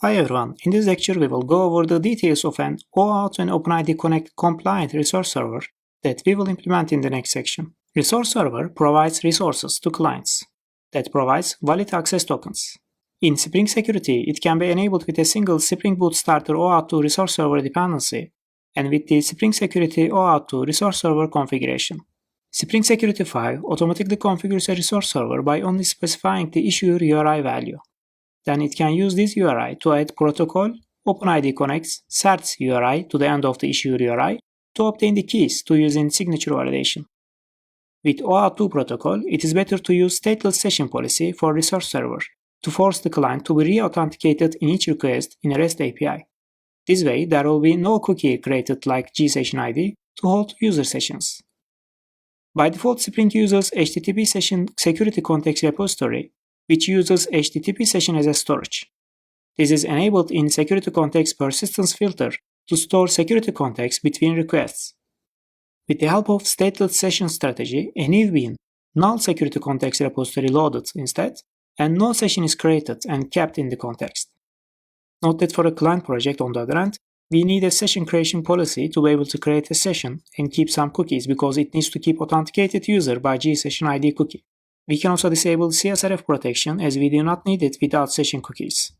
Hi everyone, in this lecture we will go over the details of an OAuth and OpenID Connect compliant resource server that we will implement in the next section. Resource server provides resources to clients that provides valid access tokens. In Spring Security, it can be enabled with a single Spring Boot Starter OAuth to resource server dependency and with the Spring Security OAuth to resource server configuration. Spring Security 5 automatically configures a resource server by only specifying the issuer URI value. Then it can use this URI to add protocol, OpenID connects certs URI to the end of the issuer URI to obtain the keys to use in signature validation. With OAuth 2 protocol, it is better to use stateless session policy for resource server to force the client to be re-authenticated in each request in a REST API. This way, there will be no cookie created like gsessionID to hold user sessions. By default, Spring uses HTTP session security context repository, which uses HTTP session as a storage. This is enabled in security context persistence filter to store security context between requests. With the help of stateless session strategy, a new bean, null security context repository loaded instead, and no session is created and kept in the context. Note that for a client project on the other hand, we need a session creation policy to be able to create a session and keep some cookies because it needs to keep authenticated user by gsessionID cookie. We can also disable CSRF protection as we do not need it without session cookies.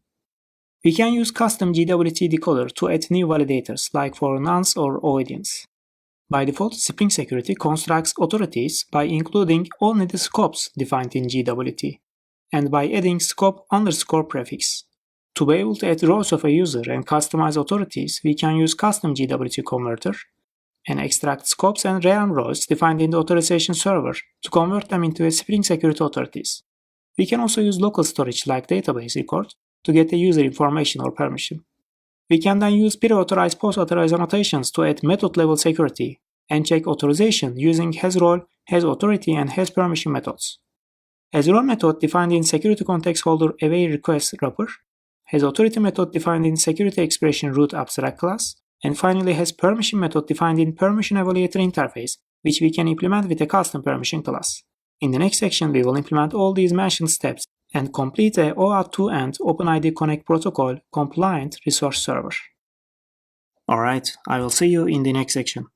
We can use custom GWT decoder to add new validators like for nonce or audience. By default, Spring Security constructs authorities by including all needed scopes defined in GWT and by adding scope underscore prefix. To be able to add rows of a user and customize authorities, we can use custom GWT converter and extract scopes and realm rows defined in the authorization server to convert them into a Spring Security authorities. We can also use local storage like database record to get the user information or permission. We can then use pre-authorized post-authorized annotations to add method level security and check authorization using hasRole, hasAuthority, and hasPermission methods. hasRole method defined in security context holder await request wrapper, hasAuthority method defined in security expression root abstract class, and finally hasPermission method defined in permission evaluator interface, which we can implement with a custom permission class. In the next section, we will implement all these mentioned steps and complete a OAuth 2 and OpenID Connect protocol compliant resource server. Alright, I will see you in the next section.